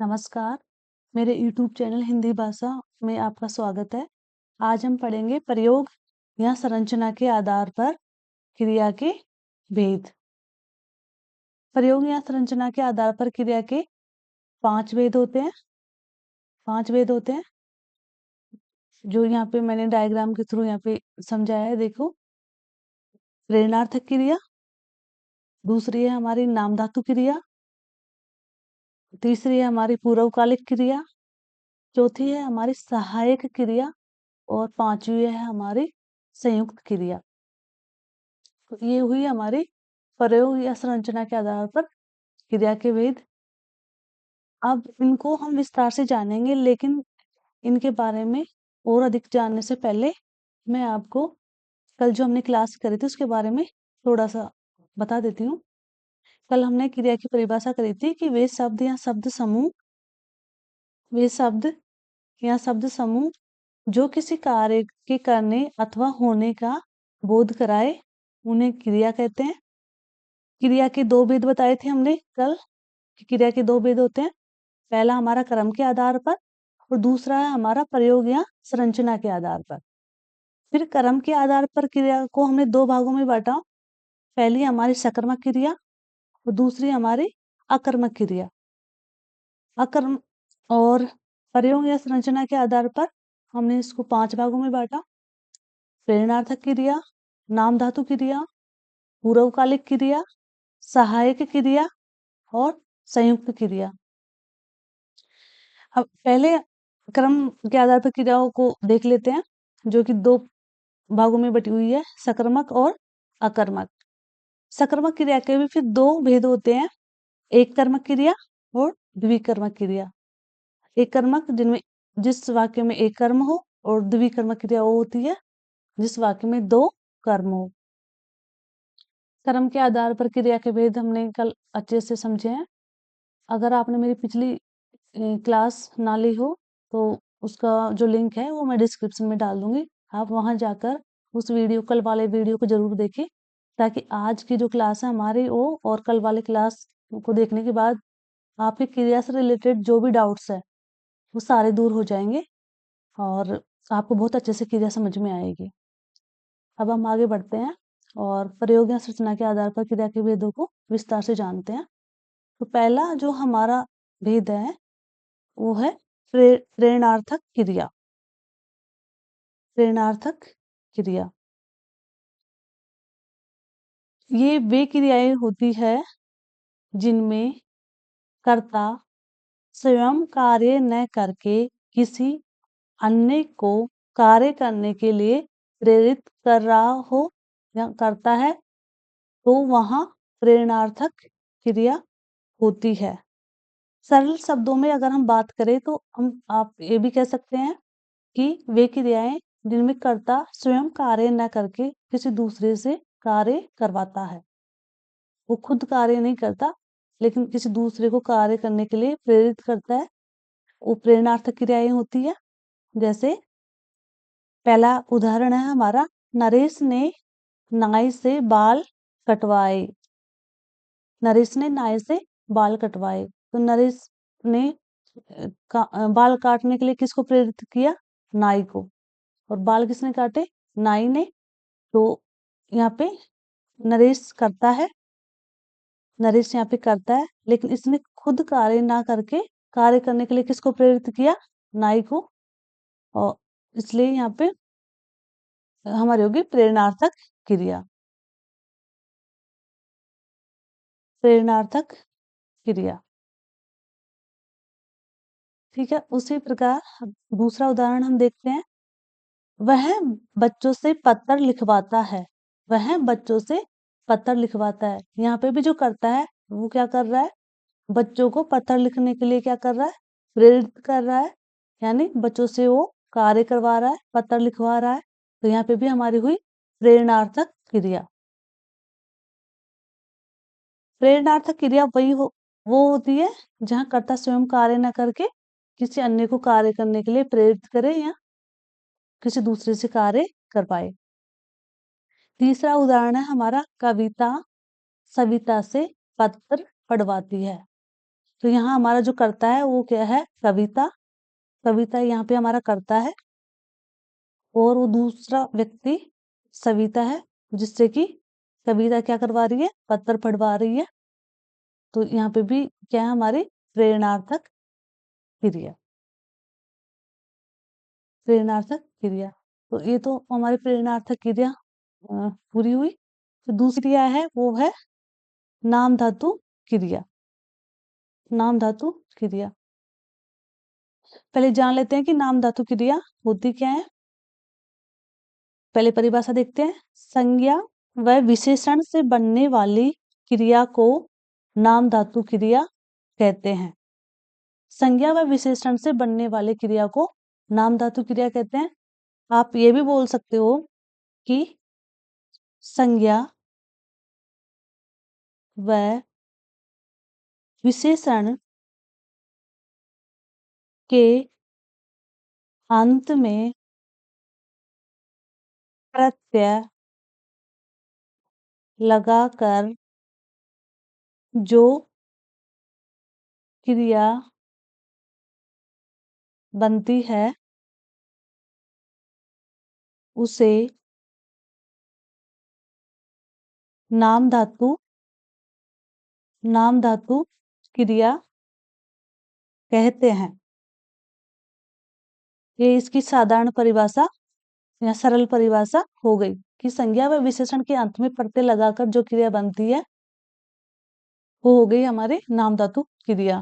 नमस्कार, मेरे YouTube channel Hindi भाषा में आपका स्वागत है। आज हम पढ़ेंगे प्रयोग या संरचना के आधार पर क्रिया के भेद। प्रयोग या संरचना के आधार पर क्रिया के 5 भेद होते हैं। 5 भेद होते हैं, जो यहाँ पे मैंने डायग्राम के थ्रू यहाँ पे समझाया है। देखो, प्रेरणार्थक क्रिया, दूसरी है हमारी नाम धातु क्रिया, तीसरी है हमारी पूर्वकालिक क्रिया, चौथी है हमारी सहायक क्रिया और पांचवी है हमारी संयुक्त क्रिया। तो ये हुई हमारी प्रयोग या संरचना के आधार पर क्रिया के भेद। अब इनको हम विस्तार से जानेंगे, लेकिन इनके बारे में और अधिक जानने से पहले मैं आपको कल जो हमने क्लास करी थी उसके बारे में थोड़ा सा बता देती हूँ। कल हमने क्रिया की परिभाषा करी थी कि वे शब्द या शब्द समूह जो किसी कार्य के करने अथवा होने का बोध कराए, उन्हें क्रिया कहते हैं। क्रिया के 2 भेद बताए थे हमने कल कि क्रिया के 2 भेद होते हैं। पहला हमारा क्रम के आधार पर और दूसरा है हमारा प्रयोग या संरचना के आधार पर। फिर क्रम के आधार पर क्रिया को हमने 2 भागों में बांटा। पहली हमारी सकर्मक क्रिया और दूसरी हमारी अकर्मक क्रिया। अकर्म और प्रयोग या संरचना के आधार पर हमने इसको 5 भागों में बांटा। प्रेरणार्थक क्रिया, नाम धातु क्रिया, पूर्वकालिक क्रिया, सहायक क्रिया और संयुक्त क्रिया। अब पहले क्रम के आधार पर क्रियाओं को देख लेते हैं, जो कि 2 भागों में बटी हुई है, सकर्मक और अकर्मक। सकर्मक क्रिया के भी फिर 2 भेद होते हैं, एक कर्मक क्रिया और द्विकर्मक क्रिया। एक कर्मक जिस वाक्य में एक कर्म हो और द्विकर्मक क्रिया वो होती है जिस वाक्य में 2 कर्म हो। कर्म के आधार पर क्रिया के भेद हमने कल अच्छे से समझे हैं। अगर आपने मेरी पिछली क्लास ना ली हो तो उसका जो लिंक है वो मैं डिस्क्रिप्शन में डाल दूंगी। आप वहां जाकर उस कल वाले वीडियो को जरूर देखें, ताकि आज की जो क्लास है हमारी वो और कल वाले क्लास को देखने के बाद आपके क्रिया से रिलेटेड जो भी डाउट्स है वो सारे दूर हो जाएंगे और आपको बहुत अच्छे से क्रिया समझ में आएगी। अब हम आगे बढ़ते हैं और प्रयोग या संरचना के आधार पर क्रिया के भेदों को विस्तार से जानते हैं। तो पहला जो हमारा भेद है वो है प्रेरणार्थक क्रिया। प्रेरणार्थक क्रिया, ये वे क्रियाएं होती है जिनमें कर्ता स्वयं कार्य न करके किसी अन्य को कार्य करने के लिए प्रेरित कर रहा हो या करता है, तो वहां प्रेरणार्थक क्रिया होती है। सरल शब्दों में अगर हम बात करें तो आप ये भी कह सकते हैं कि वे क्रियाएं जिनमें कर्ता स्वयं कार्य न करके किसी दूसरे से कार्य करवाता है। वो खुद कार्य नहीं करता लेकिन किसी दूसरे को कार्य करने के लिए प्रेरित करता है, वो प्रेरणार्थक क्रियाएं होती है। जैसे पहला उदाहरण है हमारा, नरेश ने नाई से बाल कटवाए। नरेश ने नाई से बाल कटवाए, तो नरेश ने बाल काटने के लिए किसको प्रेरित किया? नाई को। और बाल किसने काटे? नाई ने। तो यहाँ पे नरेश करता है, नरेश यहाँ पे करता है, लेकिन इसने खुद कार्य ना करके कार्य करने के लिए किसको प्रेरित किया? नाई को। और इसलिए यहाँ पे हमारी होगी प्रेरणार्थक क्रिया। प्रेरणार्थक क्रिया, ठीक है। उसी प्रकार दूसरा उदाहरण हम देखते हैं, वह बच्चों से पत्र लिखवाता है। वह बच्चों से पत्र लिखवाता है, यहाँ पे भी जो करता है वो क्या कर रहा है? बच्चों को पत्र लिखने के लिए क्या कर रहा है? प्रेरित कर रहा है, यानी बच्चों से वो कार्य करवा रहा है, पत्र लिखवा रहा है। तो यहाँ पे भी हमारी हुई प्रेरणार्थक क्रिया। प्रेरणार्थक क्रिया वो होती है जहाँ कर्ता स्वयं कार्य न करके किसी अन्य को कार्य करने के लिए प्रेरित करे या किसी दूसरे से कार्य करवाए। तीसरा उदाहरण है हमारा, कविता सविता से पत्र पढ़वाती है। तो यहाँ हमारा जो कर्ता है वो क्या है? कविता। कविता यहाँ पे हमारा कर्ता है और वो दूसरा व्यक्ति सविता है, जिससे कि कविता क्या करवा रही है? पत्र पढ़वा रही है। तो यहाँ पे भी क्या है? हमारी प्रेरणार्थक क्रिया। प्रेरणार्थक क्रिया। तो ये तो हमारी प्रेरणार्थक क्रिया पूरी हुई। तो दूसरी क्रिया है वो है नाम धातु क्रिया। नाम धातु क्रिया। पहले जान लेते हैं कि नाम धातु क्रिया होती क्या है। पहले परिभाषा देखते हैं। संज्ञा व विशेषण से बनने वाली क्रिया को नाम धातु क्रिया कहते हैं। संज्ञा व विशेषण से बनने वाले क्रिया को नाम धातु क्रिया कहते हैं। आप ये भी बोल सकते हो कि संज्ञा व विशेषण के अंत में प्रत्यय लगाकर जो क्रिया बनती है उसे नाम धातु क्रिया कहते हैं। ये इसकी साधारण परिभाषा या सरल परिभाषा हो गई कि संज्ञा व विशेषण के अंत में प्रत्यय लगाकर जो क्रिया बनती है वो हो गई हमारे नाम धातु क्रिया।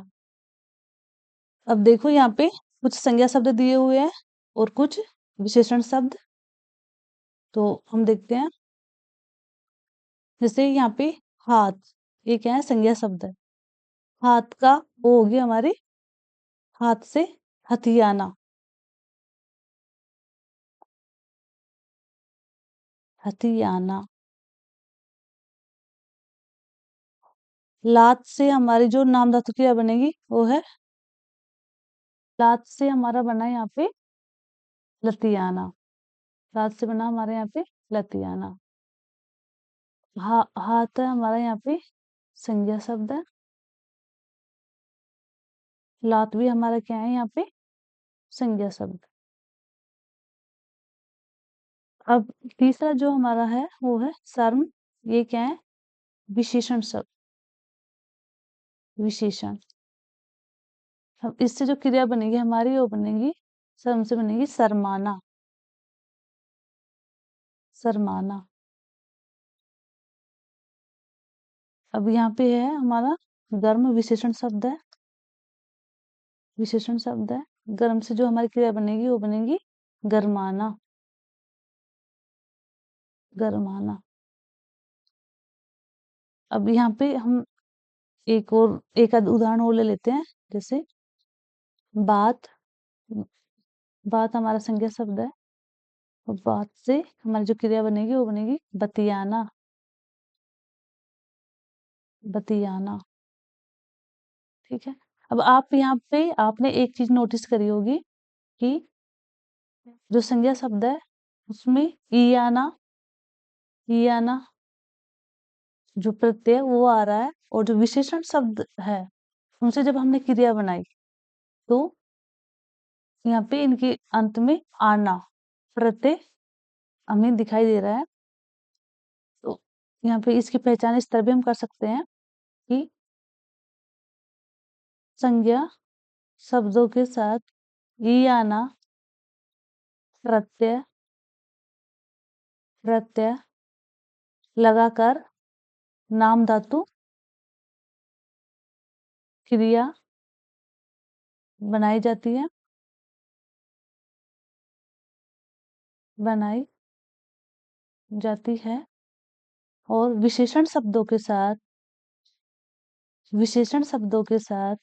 अब देखो यहाँ पे कुछ संज्ञा शब्द दिए हुए हैं और कुछ विशेषण शब्द। तो हम देखते हैं, जैसे यहाँ पे हाथ, ये क्या है? संज्ञा शब्द है। हाथ का वो होगी हमारे हाथ से हथियाना। हथियाना। लात से हमारी जो नाम धातु क्रिया बनेगी वो है, लात से हमारा बना यहाँ पे लतियाना। लात से बना हमारे यहाँ पे लतियाना। हाथ है हमारा यहाँ पे संज्ञा शब्द है। लात भी हमारा क्या है यहाँ पे? संज्ञा शब्द। अब तीसरा जो हमारा है वो है सर्म। ये क्या है? विशेषण शब्द। विशेषण। अब इससे जो क्रिया बनेगी हमारी वो बनेगी, सर्म से बनेगी सरमाना। सरमाना। अब यहाँ पे है हमारा गर्म। विशेषण शब्द है। विशेषण शब्द है। गर्म से जो हमारी क्रिया बनेगी वो बनेगी गरमाना। गरमाना। अब यहाँ पे हम एक आध उदाहरण और ले लेते हैं। जैसे बात। बात हमारा संज्ञा शब्द है और बात से हमारी जो क्रिया बनेगी वो बनेगी बतियाना। बतियाना। ठीक है। अब आप यहाँ पे आपने एक चीज नोटिस करी होगी कि जो संज्ञा शब्द है उसमें ई आना, ई आना जो प्रत्यय वो आ रहा है, और जो विशेषण शब्द है उनसे जब हमने क्रिया बनाई तो यहाँ पे इनके अंत में आना प्रत्यय हमें दिखाई दे रहा है। तो यहाँ पे इसकी पहचान इस तरह भी हम कर सकते हैं कि संज्ञा शब्दों के साथ ई आना प्रत्यय प्रत्यय लगाकर नाम धातु क्रिया बनाई जाती है। बनाई जाती है। और विशेषण शब्दों के साथ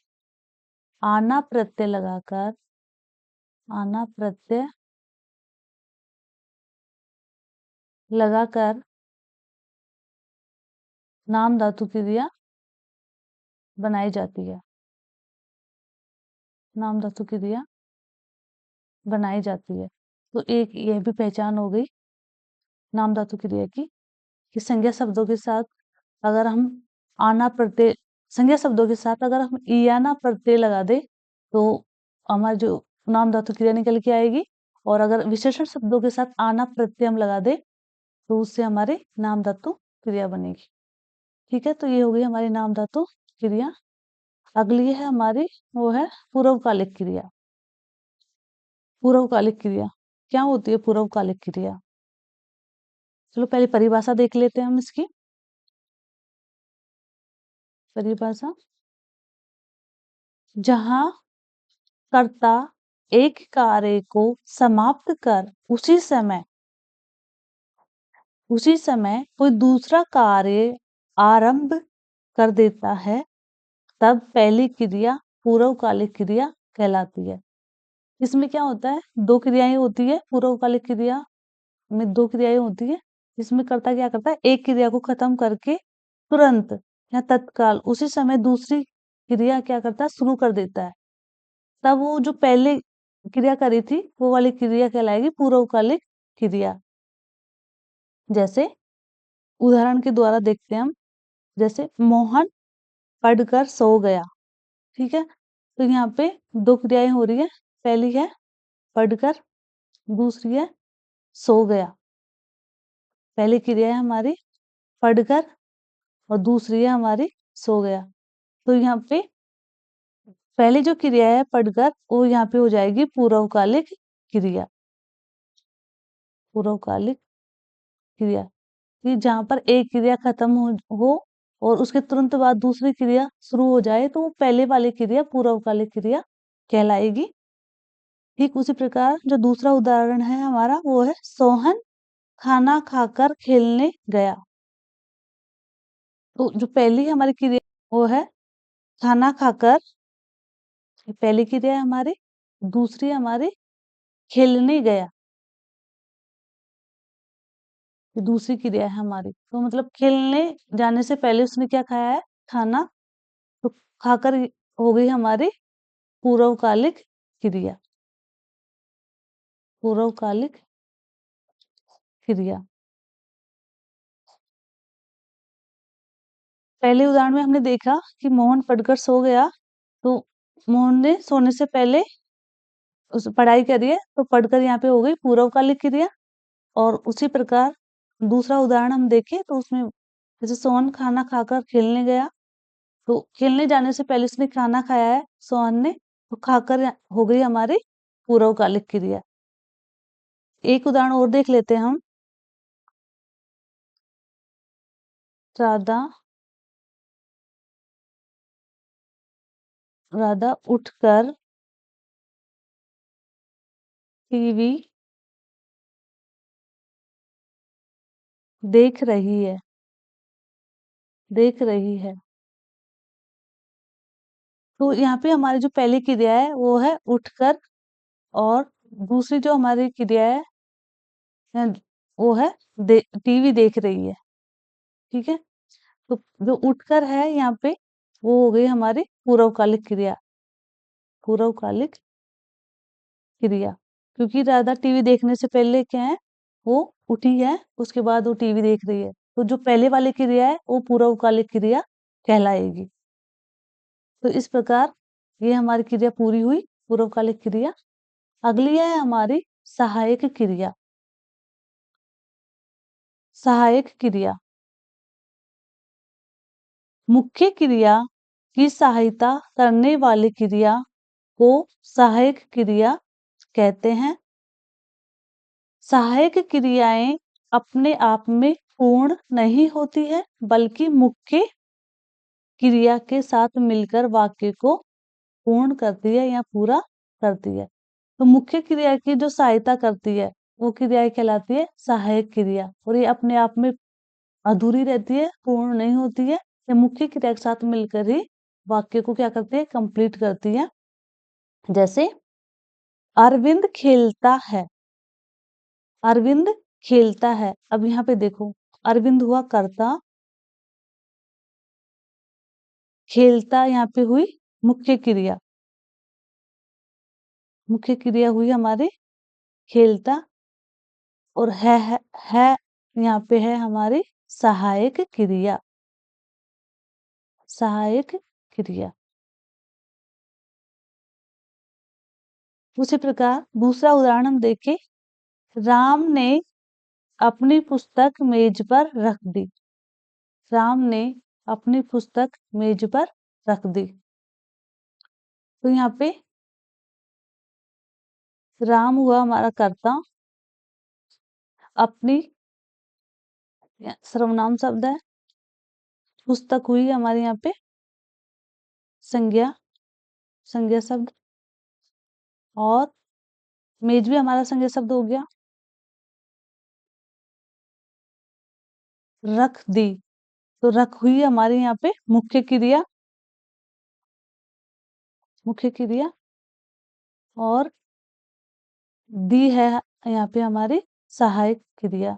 आना प्रत्यय लगाकर, आना प्रत्यय लगाकर नाम धातु क्रिया बनाई जाती है। नाम धातु क्रिया बनाई जाती है। तो एक यह भी पहचान हो गई नाम धातु क्रिया की कि संज्ञा शब्दों के साथ अगर हम आना प्रत्यय संज्ञा शब्दों के साथ अगर हम इयाना प्रत्यय लगा दे तो हमारी जो नाम धातु क्रिया निकल के आएगी, और अगर विशेषण शब्दों के साथ आना प्रत्यय हम लगा दे तो उससे हमारे नाम धातु क्रिया बनेगी। ठीक है, तो ये हो गई हमारी नाम धातु क्रिया। अगली है हमारी, वो है पूर्वकालिक क्रिया। पूर्वकालिक क्रिया क्या होती है? पूर्वकालिक क्रिया, चलो पहले परिभाषा देख लेते हैं हम इसकी। परिभाषा, जहां कर्ता एक कार्य को समाप्त कर उसी समय कोई दूसरा कार्य आरंभ कर देता है, तब पहली क्रिया पूर्वकालिक क्रिया कहलाती है। इसमें क्या होता है? दो क्रियाएं होती है पूर्वकालिक क्रिया में, दो क्रियाएं होती है। इसमें कर्ता क्या करता है? एक क्रिया को खत्म करके तुरंत या तत्काल उसी समय दूसरी क्रिया क्या करता है? शुरू कर देता है। तब वो जो पहले क्रिया करी थी वो वाली क्रिया कहलाएगी पूर्वकालिक क्रिया। जैसे उदाहरण के द्वारा देखते हैं हम, जैसे मोहन पढ़कर सो गया। ठीक है, तो यहाँ पे दो क्रियाएं हो रही है, पहली है पढ़कर, दूसरी है सो गया। पहली क्रिया है हमारी पढ़कर और दूसरी है हमारी सो गया। तो यहाँ पे पहली जो क्रिया है पढ़कर, वो यहाँ पे हो जाएगी पूर्वकालिक क्रिया। पूर्वकालिक क्रिया कि जहाँ पर एक क्रिया खत्म हो और उसके तुरंत बाद दूसरी क्रिया शुरू हो जाए तो वो पहले वाली क्रिया पूर्वकालिक क्रिया कहलाएगी। ठीक उसी प्रकार जो दूसरा उदाहरण है हमारा, वो है सोहन खाना खाकर खेलने गया। तो जो पहली हमारी क्रिया वो है खाना खाकर, ये पहली क्रिया है हमारी। दूसरी हमारी खेलने गया, ये दूसरी क्रिया है हमारी। तो मतलब खेलने जाने से पहले उसने क्या खाया है? खाना। तो खाकर हो गई हमारी पूर्वकालिक क्रिया। पूर्वकालिक क्रिया। पहले उदाहरण में हमने देखा कि मोहन पढ़कर सो गया, तो मोहन ने सोने से पहले उस पढ़ाई करी है, तो पढ़कर यहाँ पे हो गई पूर्वकालिक क्रिया। और उसी प्रकार दूसरा उदाहरण हम देखें तो उसमें जैसे सोहन खाना खाकर खेलने गया, तो खेलने जाने से पहले उसने खाना खाया है सोहन ने, तो खाकर हो गई हमारी पूर्वकालिक क्रिया। एक उदाहरण और देख लेते हैं हम। राधा राधा उठकर टीवी देख रही है। देख रही है। तो यहाँ पे हमारी जो पहली क्रिया है वो है उठकर, और दूसरी जो हमारी क्रिया है वो है टीवी देख रही है। ठीक है, तो जो उठकर है यहाँ पे वो हो गई हमारी पूर्वकालिक क्रिया। पूर्वकालिक क्रिया, क्योंकि राधा टीवी देखने से पहले क्या है? वो उठी है, उसके बाद वो टीवी देख रही है। तो जो पहले वाली क्रिया है वो पूर्वकालिक क्रिया कहलाएगी। तो इस प्रकार ये हमारी क्रिया पूरी हुई, पूर्वकालिक क्रिया। अगली है हमारी सहायक क्रिया। सहायक क्रिया, मुख्य क्रिया की सहायता करने वाली क्रिया को सहायक क्रिया कहते हैं। सहायक क्रियाएं अपने आप में पूर्ण नहीं होती है, बल्कि मुख्य क्रिया के साथ मिलकर वाक्य को पूर्ण करती है या पूरा करती है। तो मुख्य क्रिया की जो सहायता करती है वो क्रिया कहलाती है सहायक क्रिया, और ये अपने आप में अधूरी रहती है, पूर्ण नहीं होती है। ये मुख्य क्रिया के साथ मिलकर ही वाक्य को क्या करती है? कंप्लीट करती है। जैसे अरविंद खेलता है। अरविंद खेलता है। अब यहाँ पे देखो, अरविंद हुआ कर्ता, खेलता यहाँ पे हुई मुख्य क्रिया। मुख्य क्रिया हुई हमारी खेलता, और है यहाँ पे है हमारी सहायक क्रिया। सहायक क्रिया। उसी प्रकार दूसरा उदाहरण हम देखें। राम ने अपनी पुस्तक मेज पर रख दी। राम ने अपनी पुस्तक मेज पर रख दी। तो यहाँ पे राम हुआ हमारा कर्ता, अपनी सर्वनाम शब्द है, पुस्तक हुई हमारे यहाँ पे संज्ञा, संज्ञा शब्द, और मेज भी हमारा संज्ञा शब्द हो गया। रख दी, तो रख हुई हमारे यहाँ पे मुख्य क्रिया, मुख्य क्रिया, और दी है यहाँ पे हमारी सहायक क्रिया,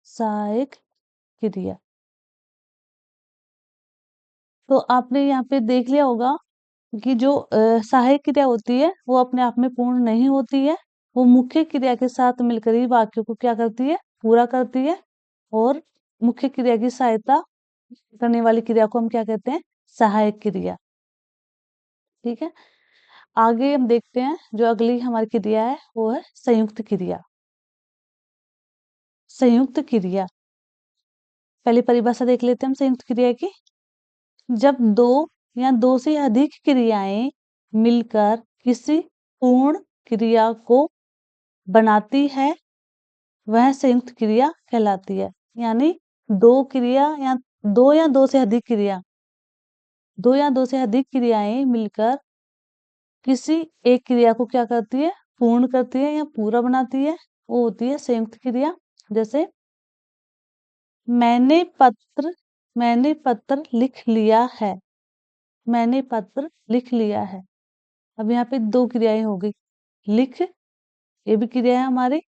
सहायक क्रिया। तो आपने यहाँ पे देख लिया होगा कि जो सहायक क्रिया होती है वो अपने आप में पूर्ण नहीं होती है, वो मुख्य क्रिया के साथ मिलकर ही वाक्य को क्या करती है, पूरा करती है। और मुख्य क्रिया की सहायता करने वाली क्रिया को हम क्या कहते हैं, सहायक क्रिया। ठीक है, आगे हम देखते हैं जो अगली हमारी क्रिया है वो है संयुक्त क्रिया। संयुक्त क्रिया, पहली परिभाषा देख लेते हैं हम संयुक्त क्रिया की। जब दो या दो से अधिक क्रियाएं मिलकर किसी पूर्ण क्रिया को बनाती है वह संयुक्त क्रिया कहलाती है। यानी दो क्रिया या दो से अधिक क्रिया, दो या दो से अधिक क्रियाएं मिलकर किसी एक क्रिया को क्या करती है, पूर्ण करती है या पूरा बनाती है, वो होती है संयुक्त क्रिया। जैसे मैंने पत्र, मैंने पत्र लिख लिया है, मैंने पत्र लिख लिया है। अब यहाँ पे दो क्रियाएं हो गई, लिख ये भी क्रिया है हमारी,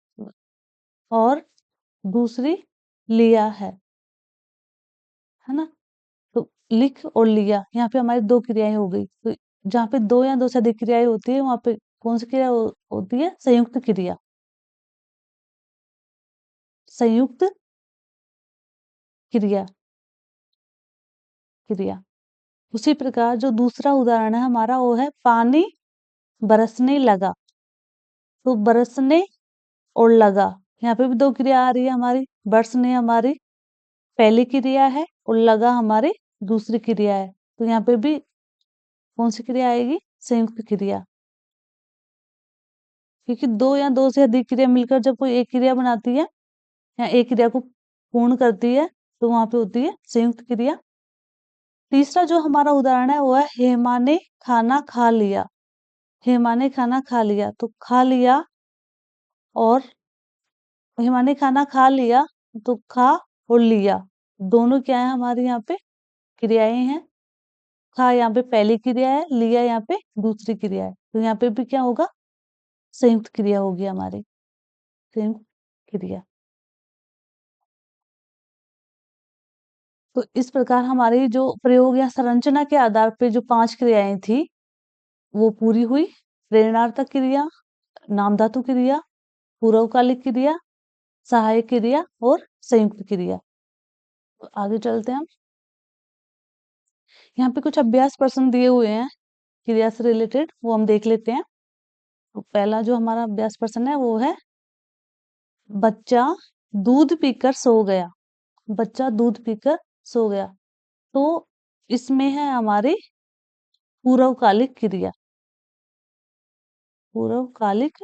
और दूसरी लिया है ना। तो लिख और लिया यहाँ पे हमारी दो क्रियाएं हो गई। तो जहाँ पे दो या दो से अधिक क्रियाएं होती है वहां पे कौन सी क्रिया होती है, संयुक्त क्रिया, संयुक्त क्रिया, क्रिया। उसी प्रकार जो दूसरा उदाहरण है हमारा वो है पानी बरसने लगा। तो बरसने और लगा, यहाँ पे भी दो क्रिया आ रही है हमारी। बरसने हमारी पहली क्रिया है और लगा हमारी दूसरी क्रिया है। तो यहाँ पे भी कौन सी क्रिया आएगी, संयुक्त क्रिया। क्योंकि दो या दो से अधिक क्रिया मिलकर जब कोई एक क्रिया बनाती है या एक क्रिया को पूर्ण करती है तो वहां पे होती है संयुक्त क्रिया। तीसरा जो हमारा उदाहरण है वो है हेमा ने खाना खा लिया। हेमा ने खाना खा लिया, तो खा लिया और हेमा ने खाना खा लिया, तो खा और लिया दोनों क्या है हमारे यहाँ पे, क्रियाएं हैं। खा यहाँ पे पहली क्रिया है, लिया यहाँ पे दूसरी क्रिया है। तो यहाँ पे भी क्या होगा, संयुक्त क्रिया होगी हमारी, संयुक्त क्रिया। तो इस प्रकार हमारी जो प्रयोग या संरचना के आधार पे जो 5 क्रियाएं थी वो पूरी हुई। प्रेरणार्थक क्रिया, नामधातु क्रिया, पूर्वकालिक क्रिया, सहायक क्रिया और संयुक्त क्रिया। तो आगे चलते हैं हम। यहाँ पे कुछ अभ्यास प्रश्न दिए हुए हैं क्रिया से रिलेटेड, वो हम देख लेते हैं। तो पहला जो हमारा अभ्यास प्रश्न है वो है बच्चा दूध पीकर सो गया। बच्चा दूध पीकर सो गया, तो इसमें है हमारी पूर्वकालिक क्रिया। पूर्वकालिक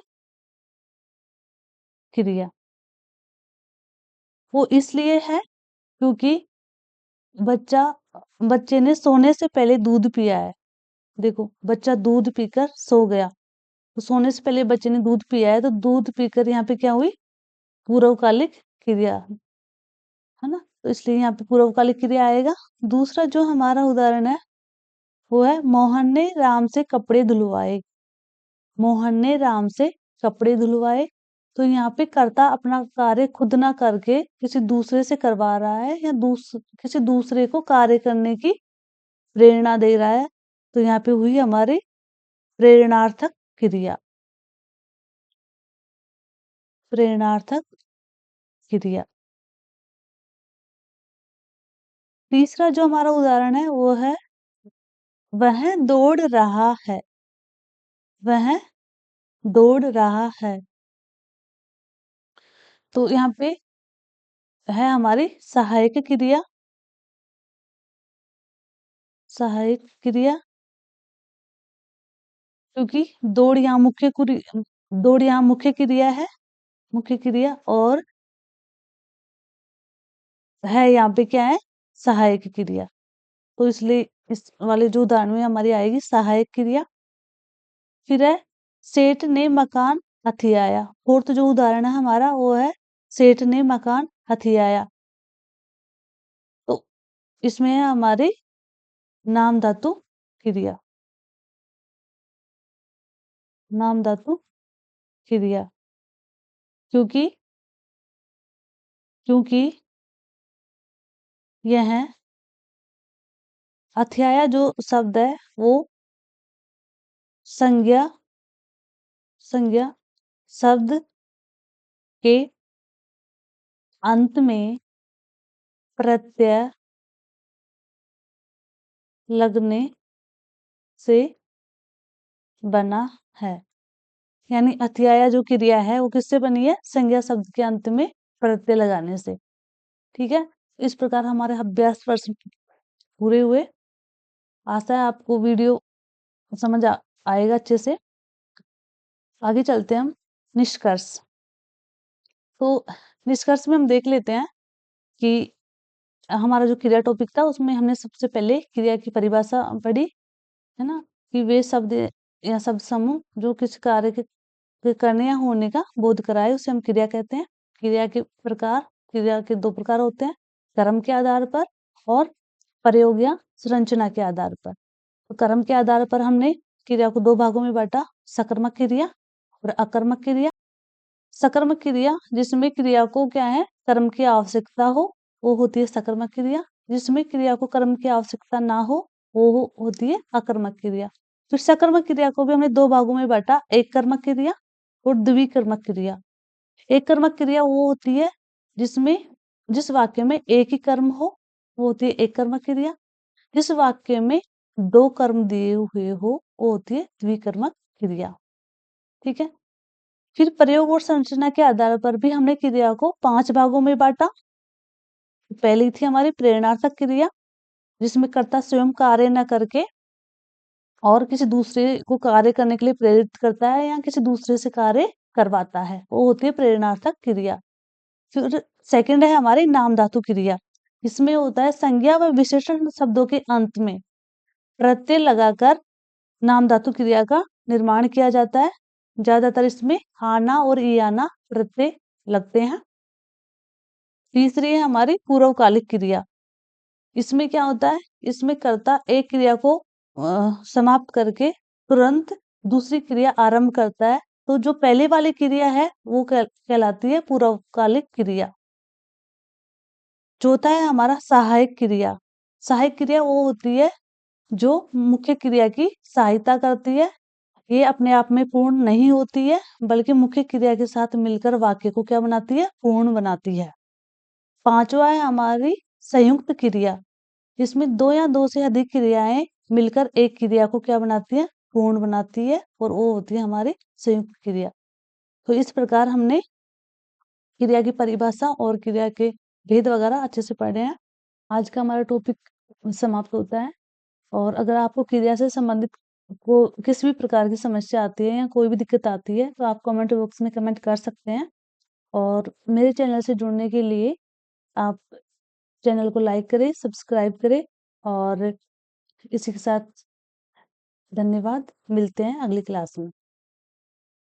क्रिया वो इसलिए है क्योंकि बच्चा बच्चे ने सोने से पहले दूध पिया है। देखो बच्चा दूध पीकर सो गया, तो सोने से पहले बच्चे ने दूध पिया है, तो दूध पीकर यहाँ पे क्या हुई, पूर्वकालिक क्रिया, है ना। तो इसलिए यहाँ पे पूर्वकालिक क्रिया आएगा। दूसरा जो हमारा उदाहरण है वो है मोहन ने राम से कपड़े धुलवाए। मोहन ने राम से कपड़े धुलवाए, तो यहाँ पे कर्ता अपना कार्य खुद ना करके किसी दूसरे से करवा रहा है या किसी दूसरे को कार्य करने की प्रेरणा दे रहा है। तो यहाँ पे हुई हमारी प्रेरणार्थक क्रिया, प्रेरणार्थक क्रिया। तीसरा जो हमारा उदाहरण है वो है वह दौड़ रहा है। वह दौड़ रहा है। तो यहाँ पे है हमारी सहायक क्रिया। सहायक क्रिया, क्योंकि दौड़ यहाँ मुख्य क्रिया है। मुख्य क्रिया और है यहाँ पे क्या है, सहायक क्रिया। तो इसलिए इस वाले जो उदाहरण में हमारी आएगी सहायक क्रिया। फिर है सेठ ने मकान हथियाया। फोर्थ जो उदाहरण है हमारा वो है सेठ ने मकान हथियाया। तो इसमें है हमारी नाम धातु क्रिया। नाम धातु क्रिया, क्योंकि क्योंकि यह हथियाया जो शब्द है वो संज्ञा संज्ञा शब्द के अंत में प्रत्यय लगने से बना है। यानी हथियाया जो क्रिया है वो किससे बनी है, संज्ञा शब्द के अंत में प्रत्यय लगाने से। ठीक है, इस प्रकार हमारे अभ्यास प्रश्न पूरे हुए। आशा है आपको वीडियो समझ आएगा अच्छे से। आगे चलते हैं हम निष्कर्ष। तो निष्कर्ष में हम देख लेते हैं कि हमारा जो क्रिया टॉपिक था उसमें हमने सबसे पहले क्रिया की परिभाषा पढ़ी, है ना, कि वे शब्द या शब्द समूह जो किसी कार्य के करने या होने का बोध कराए उसे हम क्रिया कहते हैं। क्रिया के प्रकार, क्रिया के दो प्रकार होते हैं, कर्म के आधार पर और प्रयोग या संरचना के आधार पर। तो कर्म के आधार पर हमने क्रिया को दो भागों में बांटा, सकर्मक क्रिया और अकर्मक क्रिया। सकर्मक क्रिया जिसमें क्रिया को क्या है, कर्म की आवश्यकता हो, वो होती है सकर्मक क्रिया। जिसमें क्रिया को कर्म की आवश्यकता ना हो, वो होती है अकर्मक क्रिया। फिर सकर्मक क्रिया को भी हमने दो भागों में बांटा, एक कर्मक क्रिया और द्विकर्मक क्रिया। एक कर्मक क्रिया वो होती है जिसमें जिस वाक्य में एक ही कर्म हो, वो होती है एक कर्मक क्रिया। जिस वाक्य में दो कर्म दिए हुए हो, वो होती है द्विकर्मक क्रिया। ठीक है, फिर प्रयोग और संरचना के आधार पर भी हमने क्रिया को 5 भागों में बांटा। पहली थी हमारी प्रेरणार्थक क्रिया, जिसमें कर्ता स्वयं कार्य न करके और किसी दूसरे को कार्य करने के लिए प्रेरित करता है या किसी दूसरे से कार्य करवाता है, वो होती है प्रेरणार्थक क्रिया। फिर सेकंड है हमारी नाम धातु क्रिया। इसमें होता है संज्ञा व विशेषण शब्दों के अंत में प्रत्यय लगाकर नाम धातु क्रिया का निर्माण किया जाता है। ज्यादातर इसमें आना और ईयाना प्रत्यय लगते हैं। तीसरी है हमारी पूर्वकालिक क्रिया। इसमें क्या होता है, इसमें कर्ता एक क्रिया को समाप्त करके तुरंत दूसरी क्रिया आरंभ करता है। तो जो पहले वाली क्रिया है वो कहलाती है पूर्वकालिक क्रिया। चौथा है हमारा सहायक क्रिया। सहायक क्रिया वो होती है जो मुख्य क्रिया की सहायता करती है। ये अपने आप में पूर्ण नहीं होती है, बल्कि मुख्य क्रिया के साथ मिलकर वाक्य को क्या बनाती है, पूर्ण बनाती है। पांचवा है हमारी संयुक्त क्रिया। इसमें दो या दो से अधिक क्रियाएं मिलकर एक क्रिया को क्या बनाती है, पूर्ण बनाती है, और वो होती है हमारी संयुक्त क्रिया। तो इस प्रकार हमने क्रिया की परिभाषा और क्रिया के भेद वगैरह अच्छे से पढ़े हैं। आज का हमारा टॉपिक समाप्त होता है। और अगर आपको क्रिया से संबंधित को किसी भी प्रकार की समस्या आती है या कोई भी दिक्कत आती है तो आप कमेंट बॉक्स में कमेंट कर सकते हैं। और मेरे चैनल से जुड़ने के लिए आप चैनल को लाइक करें, सब्सक्राइब करें। और इसी के साथ धन्यवाद। मिलते हैं अगली क्लास में।